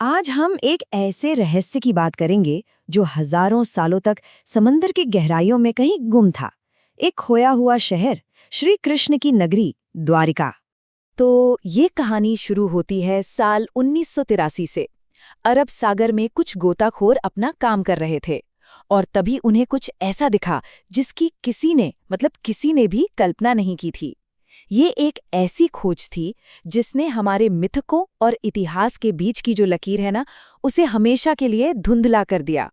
आज हम एक ऐसे रहस्य की बात करेंगे जो हजारों सालों तक समंदर की गहराइयों में कहीं गुम था। एक खोया हुआ शहर, श्री कृष्ण की नगरी द्वारिका। तो ये कहानी शुरू होती है साल 1983 से। अरब सागर में कुछ गोताखोर अपना काम कर रहे थे और तभी उन्हें कुछ ऐसा दिखा जिसकी किसी ने भी कल्पना नहीं की थी। ये एक ऐसी खोज थी जिसने हमारे मिथकों और इतिहास के बीच की जो लकीर है ना, उसे हमेशा के लिए धुंधला कर दिया।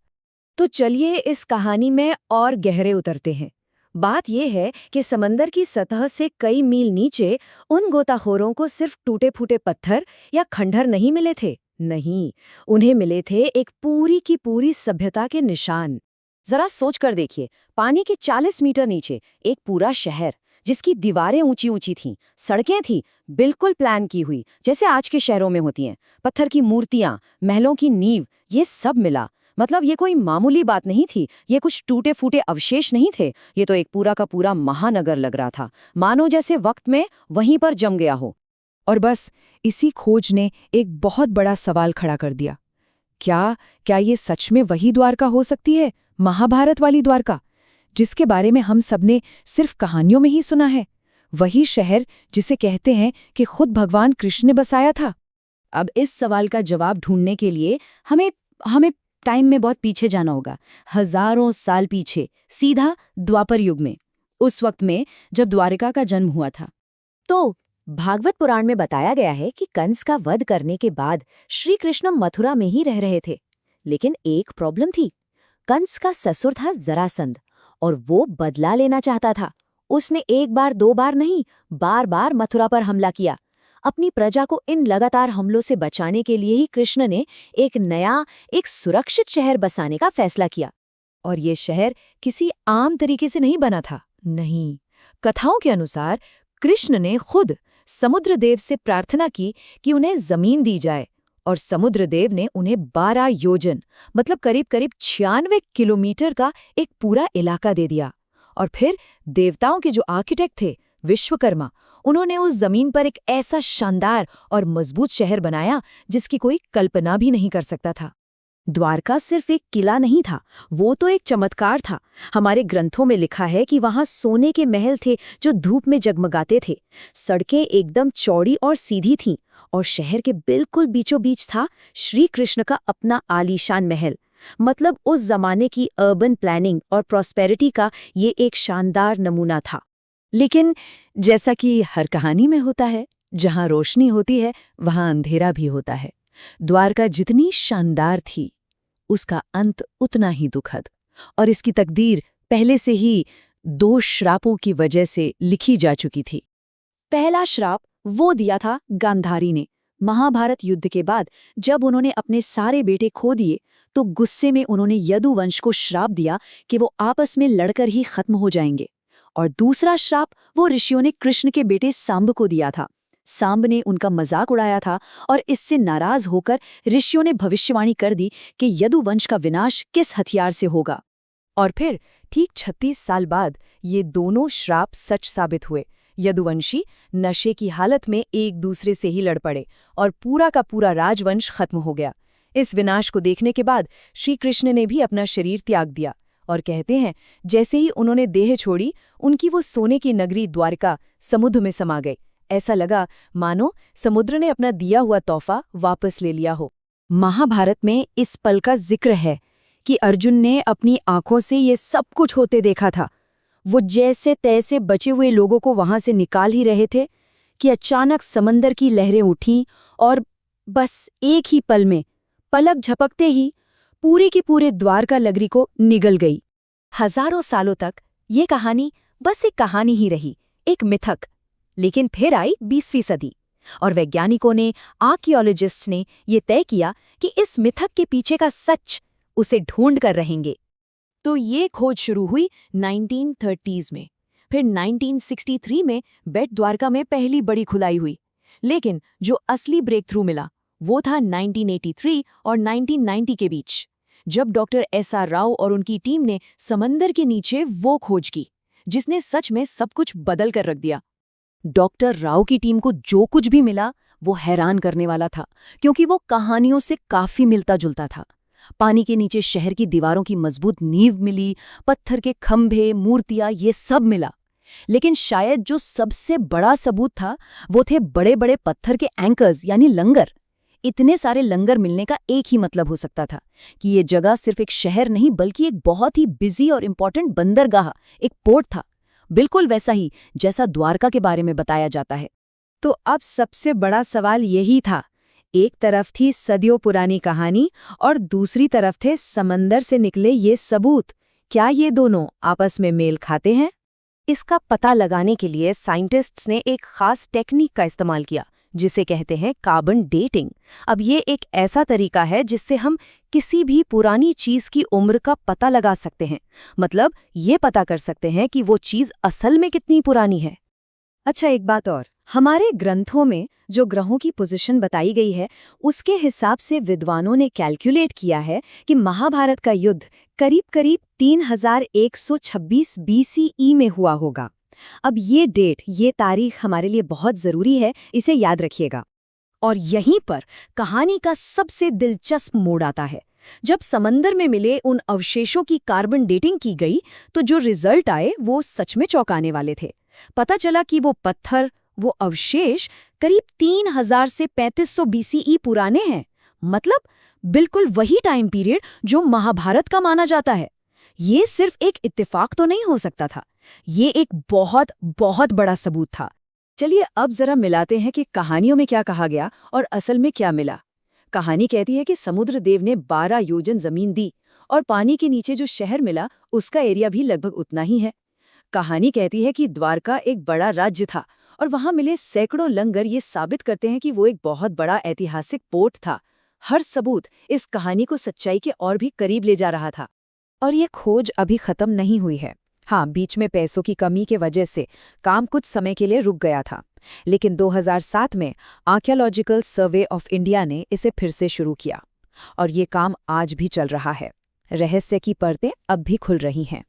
तो चलिए इस कहानी में और गहरे उतरते हैं। बात यह है कि समंदर की सतह से कई मील नीचे उन गोताखोरों को सिर्फ टूटे फूटे पत्थर या खंडहर नहीं मिले थे। नहीं, उन्हें मिले थे एक पूरी की पूरी सभ्यता के निशान। जरा सोच कर देखिए, पानी के 40 मीटर नीचे एक पूरा शहर जिसकी दीवारें ऊंची ऊंची थीं, सड़कें थीं बिल्कुल प्लान की हुई जैसे आज के शहरों में होती हैं, पत्थर की मूर्तियां, महलों की नींव, ये सब मिला। मतलब ये कोई मामूली बात नहीं थी, ये कुछ टूटे फूटे अवशेष नहीं थे, ये तो एक पूरा का पूरा महानगर लग रहा था, मानो जैसे वक्त में वहीं पर जम गया हो। और बस इसी खोज ने एक बहुत बड़ा सवाल खड़ा कर दिया। क्या क्या ये सच में वही द्वारका हो सकती है, महाभारत वाली द्वारका, जिसके बारे में हम सबने सिर्फ कहानियों में ही सुना है? वही शहर जिसे कहते हैं कि खुद भगवान कृष्ण ने बसाया था। अब इस सवाल का जवाब ढूंढने के लिए हमें हमें टाइम में बहुत पीछे जाना होगा, हजारों साल पीछे, सीधा द्वापर युग में, उस वक्त में जब द्वारिका का जन्म हुआ था। तो भागवत पुराण में बताया गया है कि कंस का वध करने के बाद श्री कृष्ण मथुरा में ही रह रहे थे। लेकिन एक प्रॉब्लम थी, कंस का ससुर था जरासंध और वो बदला लेना चाहता था। उसने एक बार दो बार नहीं, बार बार मथुरा पर हमला किया। अपनी प्रजा को इन लगातार हमलों से बचाने के लिए ही कृष्ण ने एक सुरक्षित शहर बसाने का फैसला किया। और ये शहर किसी आम तरीके से नहीं बना था। नहीं, कथाओं के अनुसार कृष्ण ने खुद समुद्रदेव से प्रार्थना की कि उन्हें जमीन दी जाए, और समुद्रदेव ने उन्हें 12 योजन मतलब करीब करीब 96 किलोमीटर का एक पूरा इलाका दे दिया। और फिर देवताओं के जो आर्किटेक्ट थे, विश्वकर्मा, उन्होंने उस जमीन पर एक ऐसा शानदार और मजबूत शहर बनाया जिसकी कोई कल्पना भी नहीं कर सकता था। द्वारका सिर्फ एक किला नहीं था, वो तो एक चमत्कार था। हमारे ग्रंथों में लिखा है कि वहां सोने के महल थे जो धूप में जगमगाते थे, सड़कें एकदम चौड़ी और सीधी थीं, और शहर के बिल्कुल बीचों बीच था श्री कृष्ण का अपना आलीशान महल। मतलब उस जमाने की अर्बन प्लानिंग और प्रॉस्पेरिटी का ये एक शानदार नमूना था। लेकिन जैसा कि हर कहानी में होता है, जहां रोशनी होती है वहां अंधेरा भी होता है। द्वारका जितनी शानदार थी, उसका अंत उतना ही दुखद, और इसकी तकदीर पहले से ही 2 श्रापों की वजह से लिखी जा चुकी थी। पहला श्राप वो दिया था गांधारी ने। महाभारत युद्ध के बाद जब उन्होंने अपने सारे बेटे खो दिए, तो गुस्से में उन्होंने यदुवंश को श्राप दिया कि वो आपस में लड़कर ही खत्म हो जाएंगे। और दूसरा श्राप वो ऋषियों ने कृष्ण के बेटे सांब को दिया था। सांब ने उनका मजाक उड़ाया था, और इससे नाराज होकर ऋषियों ने भविष्यवाणी कर दी कि यदुवंश का विनाश किस हथियार से होगा। और फिर ठीक 36 साल बाद ये दोनों श्राप सच साबित हुए। यदुवंशी नशे की हालत में एक दूसरे से ही लड़ पड़े और पूरा का पूरा राजवंश खत्म हो गया। इस विनाश को देखने के बाद श्री कृष्ण ने भी अपना शरीर त्याग दिया, और कहते हैं जैसे ही उन्होंने देह छोड़ी, उनकी वो सोने की नगरी द्वारका समुद्र में समा गई। ऐसा लगा मानो समुद्र ने अपना दिया हुआ तोहफा वापस ले लिया हो। महाभारत में इस पल का जिक्र है कि अर्जुन ने अपनी आंखों से ये सब कुछ होते देखा था। वो जैसे तैसे बचे हुए लोगों को वहां से निकाल ही रहे थे कि अचानक समंदर की लहरें उठीं, और बस एक ही पल में, पलक झपकते ही पूरी की पूरी द्वारका नगरी को निगल गई। हजारों सालों तक ये कहानी बस एक कहानी ही रही, एक मिथक। लेकिन फिर आई 20वीं सदी, और वैज्ञानिकों ने, आर्कियोलॉजिस्ट्स ने ये तय किया कि इस मिथक के पीछे का सच उसे ढूंढ कर रहेंगे। तो ये खोज शुरू हुई 1930s में। फिर 1963 में बेट द्वारका में पहली बड़ी खुदाई हुई। लेकिन जो असली ब्रेक थ्रू मिला वो था 1983 और 1990 के बीच, जब डॉक्टर SR राव और उनकी टीम ने समंदर के नीचे वो खोज की जिसने सच में सब कुछ बदल कर रख दिया। डॉक्टर राव की टीम को जो कुछ भी मिला वो हैरान करने वाला था, क्योंकि वो कहानियों से काफी मिलता जुलता था। पानी के नीचे शहर की दीवारों की मजबूत नींव मिली, पत्थर के खंभे, मूर्तियां, ये सब मिला। लेकिन शायद जो सबसे बड़ा सबूत था, वो थे बड़े बड़े पत्थर के एंकर्स यानी लंगर। इतने सारे लंगर मिलने का एक ही मतलब हो सकता था कि ये जगह सिर्फ एक शहर नहीं बल्कि एक बहुत ही बिजी और इम्पोर्टेंट बंदरगाह, एक पोर्ट था, बिल्कुल वैसा ही जैसा द्वारका के बारे में बताया जाता है। तो अब सबसे बड़ा सवाल यही था। एक तरफ थी सदियों पुरानी कहानी और दूसरी तरफ थे समंदर से निकले ये सबूत। क्या ये दोनों आपस में मेल खाते हैं? इसका पता लगाने के लिए साइंटिस्ट्स ने एक खास टेक्निक का इस्तेमाल किया, जिसे कहते हैं कार्बन डेटिंग। अब ये एक ऐसा तरीका है जिससे हम किसी भी पुरानी चीज की उम्र का पता लगा सकते हैं। मतलब ये पता कर सकते हैं कि वो चीज असल में कितनी पुरानी है। अच्छा, एक बात और, हमारे ग्रंथों में जो ग्रहों की पोजीशन बताई गई है, उसके हिसाब से विद्वानों ने कैलकुलेट किया है कि महाभारत का युद्ध करीब-करीब 3126 बीसीई में हुआ होगा। अब ये डेट, ये तारीख हमारे लिए बहुत जरूरी है, इसे याद रखिएगा। और यहीं पर कहानी का सबसे दिलचस्प मोड़ आता है। जब समंदर में मिले उन अवशेषों की कार्बन डेटिंग की गई, तो जो रिजल्ट आए वो सच में चौंकाने वाले थे। पता चला कि वो पत्थर, वो अवशेष करीब 3000 से 3500 बीसीई पुराने हैं। मतलब बिल्कुल वही टाइम पीरियड जो महाभारत का माना जाता है। ये सिर्फ एक इत्तेफाक तो नहीं हो सकता था, ये एक बहुत बहुत बड़ा सबूत था। चलिए अब जरा मिलाते हैं कि कहानियों में क्या कहा गया और असल में क्या मिला। कहानी कहती है कि समुद्र देव ने 12 योजन जमीन दी और पानी के नीचे जो शहर मिला उसका एरिया भी लगभग उतना ही है। कहानी कहती है कि द्वारका एक बड़ा राज्य था और वहां मिले सैकड़ों लंगर ये साबित करते हैं कि वो एक बहुत बड़ा ऐतिहासिक पोर्ट था। हर सबूत इस कहानी को सच्चाई के और भी करीब ले जा रहा था। और ये खोज अभी खत्म नहीं हुई है। हाँ, बीच में पैसों की कमी के वजह से काम कुछ समय के लिए रुक गया था, लेकिन 2007 में आर्कियोलॉजिकल सर्वे ऑफ इंडिया ने इसे फिर से शुरू किया और ये काम आज भी चल रहा है। रहस्य की परतें अब भी खुल रही हैं।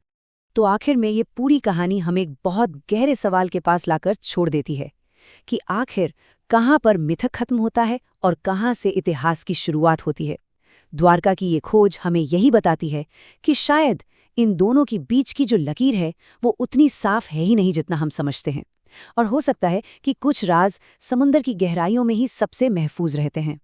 तो आखिर में ये पूरी कहानी हमें एक बहुत गहरे सवाल के पास लाकर छोड़ देती है कि आखिर कहाँ पर मिथक खत्म होता है और कहाँ से इतिहास की शुरुआत होती है। द्वारका की ये खोज हमें यही बताती है कि शायद इन दोनों के बीच की जो लकीर है वो उतनी साफ है ही नहीं जितना हम समझते हैं, और हो सकता है कि कुछ राज समुंदर की गहराइयों में ही सबसे महफूज रहते हैं।